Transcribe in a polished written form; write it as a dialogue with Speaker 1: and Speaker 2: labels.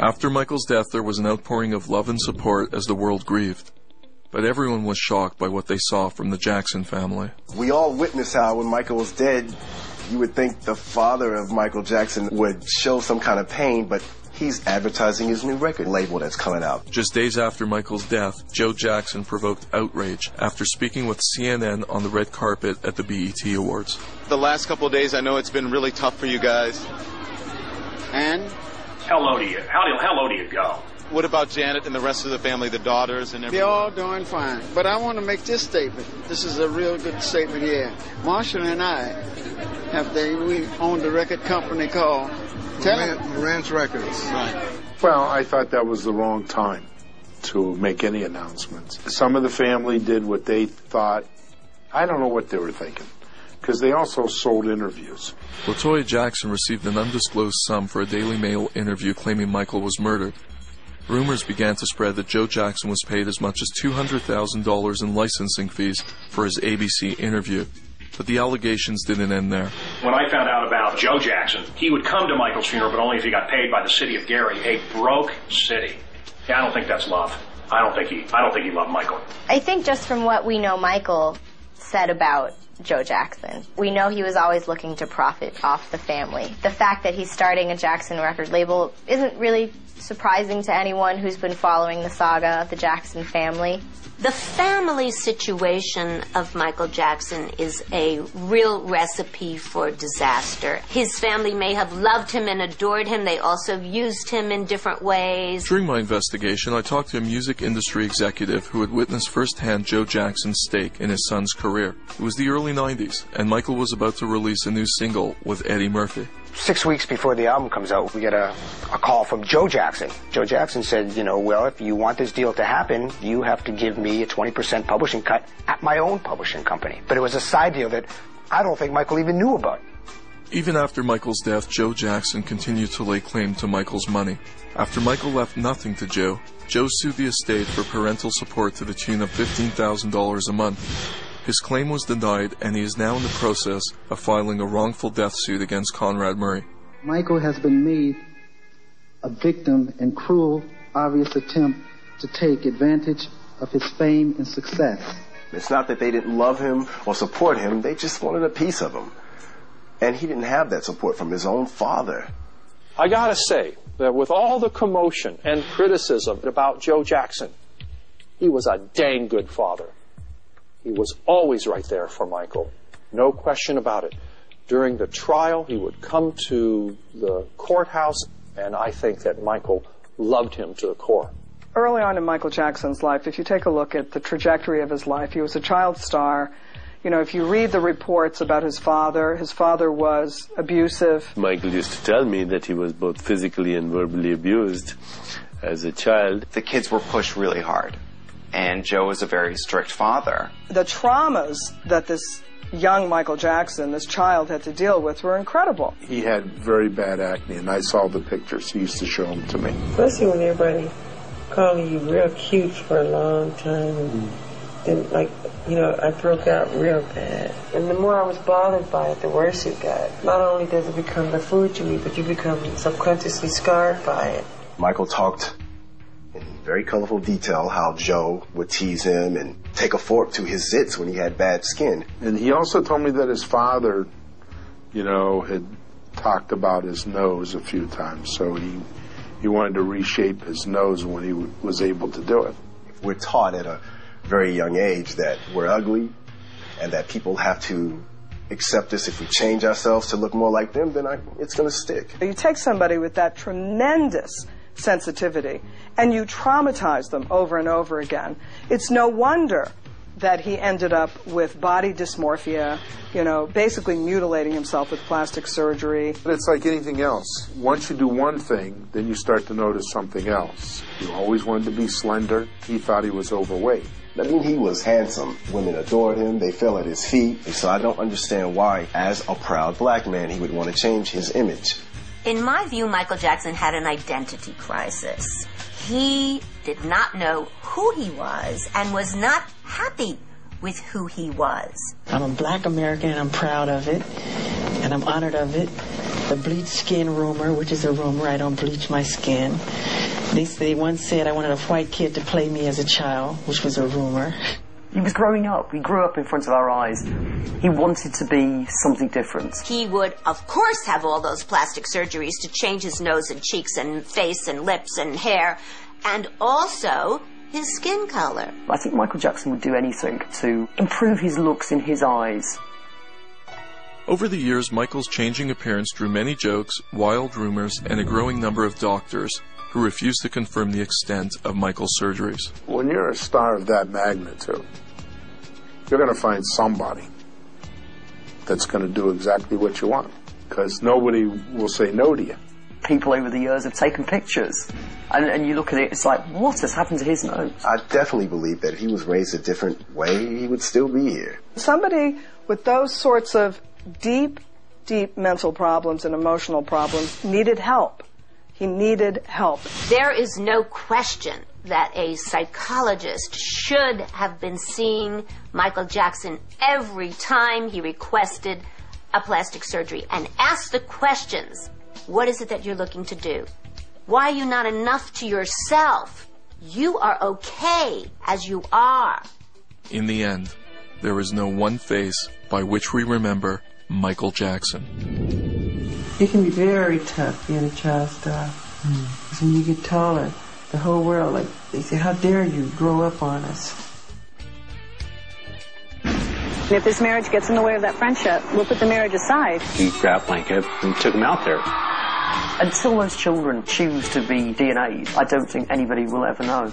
Speaker 1: After Michael's death, there was an outpouring of love and support as the world grieved. But everyone was shocked by what they saw from the Jackson family.
Speaker 2: We all witnessed how when Michael was dead, you would think the father of Michael Jackson would show some kind of pain, but he's advertising his new record label that's coming out.
Speaker 1: Just days after Michael's death, Joe Jackson provoked outrage after speaking with CNN on the red carpet at the BET Awards.
Speaker 3: The last couple of days, I know it's been really tough for you guys. And?
Speaker 4: How low do you go?
Speaker 3: What about Janet and the rest of the family, the daughters and everything?
Speaker 5: They're all doing fine. But I want to make this statement. This is a real good statement here. Marshall and I we owned a record company called
Speaker 2: Ranch Records.
Speaker 3: Right.
Speaker 6: Well, I thought that was the wrong time to make any announcements. Some of the family did what they thought. I don't know what they were thinking, because they also sold interviews.
Speaker 1: LaToya Jackson received an undisclosed sum for a Daily Mail interview claiming Michael was murdered. Rumors began to spread that Joe Jackson was paid as much as $200,000 in licensing fees for his ABC interview. But the allegations didn't end there.
Speaker 4: When I found out about Joe Jackson, he would come to Michael's funeral, but only if he got paid by the city of Gary, a broke city. Yeah, I don't think that's love. I don't think he loved Michael.
Speaker 7: I think just from what we know Michael said about Joe Jackson, we know he was always looking to profit off the family. The fact that he's starting a Jackson record label isn't really surprising to anyone who's been following the saga of the Jackson family.
Speaker 8: The family situation of Michael Jackson is a real recipe for disaster. His family may have loved him and adored him. They also used him in different ways.
Speaker 1: During my investigation, I talked to a music industry executive who had witnessed firsthand Joe Jackson's stake in his son's career. It was the early 90s, and Michael was about to release a new single with Eddie Murphy.
Speaker 9: 6 weeks before the album comes out, we get a call from Joe Jackson. Joe Jackson said, well, if you want this deal to happen, you have to give me a 20% publishing cut at my own publishing company. But it was a side deal that I don't think Michael even knew about.
Speaker 1: Even after Michael's death, Joe Jackson continued to lay claim to Michael's money. After Michael left nothing to Joe, Joe sued the estate for parental support to the tune of $15,000 a month. His claim was denied, and he is now in the process of filing a wrongful death suit against Conrad Murray.
Speaker 5: Michael has been made a victim in cruel, obvious attempt to take advantage of his fame and success.
Speaker 2: It's not that they didn't love him or support him, they just wanted a piece of him. And he didn't have that support from his own father.
Speaker 10: I gotta say that with all the commotion and criticism about Joe Jackson, he was a dang good father. He was always right there for Michael. No question about it. During the trial, he would come to the courthouse, and I think that Michael loved him to the core.
Speaker 11: Early on in Michael Jackson's life, if you take a look at the trajectory of his life, he was a child star. If you read the reports about his father was abusive.
Speaker 12: Michael used to tell me that he was both physically and verbally abused as a child.
Speaker 13: The kids were pushed really hard. And Joe was a very strict father.
Speaker 11: The traumas that this young Michael Jackson, this child, had to deal with were incredible.
Speaker 6: He had very bad acne, and I saw the pictures. He used to show them to me.
Speaker 14: Especially when everybody calling you real cute for a long time. And then, I broke out real bad. And the more I was bothered by it, the worse it got. Not only does it become the food you eat, but you become subconsciously scarred by it.
Speaker 2: Michael talked in very colorful detail how Joe would tease him and take a fork to his zits when he had bad skin.
Speaker 6: And he also told me that his father, had talked about his nose a few times, so he wanted to reshape his nose when he was able to do it.
Speaker 2: We're taught at a very young age that we're ugly and that people have to accept us. If we change ourselves to look more like them, then it's going to stick.
Speaker 11: You take somebody with that tremendous sensitivity and you traumatize them over and over again. It's no wonder that he ended up with body dysmorphia, basically mutilating himself with plastic surgery.
Speaker 6: But it's like anything else. Once you do one thing, then you start to notice something else. He always wanted to be slender. He thought he was overweight.
Speaker 2: He was handsome. Women adored him. They fell at his feet. So I don't understand why, as a proud black man, he would want to change his image.
Speaker 8: In my view, Michael Jackson had an identity crisis. He did not know who he was and was not happy with who he was.
Speaker 14: I'm a black American and I'm proud of it and I'm honored of it. The bleach skin rumor, which is a rumor. I don't bleach my skin. They once said I wanted a white kid to play me as a child, which was a rumor.
Speaker 15: He was growing up. He grew up in front of our eyes. He wanted to be something different.
Speaker 8: He would, of course, have all those plastic surgeries to change his nose and cheeks and face and lips and hair, and also his skin color.
Speaker 15: I think Michael Jackson would do anything to improve his looks in his eyes.
Speaker 1: Over the years, Michael's changing appearance drew many jokes, wild rumors, and a growing number of doctors who refused to confirm the extent of Michael's surgeries.
Speaker 6: When you're a star of that magnitude, you're going to find somebody that's going to do exactly what you want, because nobody will say no to you.
Speaker 15: People over the years have taken pictures, and you look at it, it's like, what has happened to his nose?
Speaker 2: I definitely believe that if he was raised a different way, he would still be here.
Speaker 11: Somebody with those sorts of deep mental problems and emotional problems needed help. He needed help.
Speaker 8: There is no question that a psychologist should have been seeing Michael Jackson every time he requested a plastic surgery and asked the questions. What is it that you're looking to do? Why are you not enough to yourself? You are okay as you are.
Speaker 1: In the end, there is no one face by which we remember Michael Jackson.
Speaker 14: It can be very tough being a child star. Because when you get taller, the whole world, like, they say, how dare you grow up on us?
Speaker 16: If this marriage gets in the way of that friendship, we'll put the marriage aside.
Speaker 17: He grabbed Blanket and took him out there.
Speaker 15: Until those children choose to be DNA'd, I don't think anybody will ever know.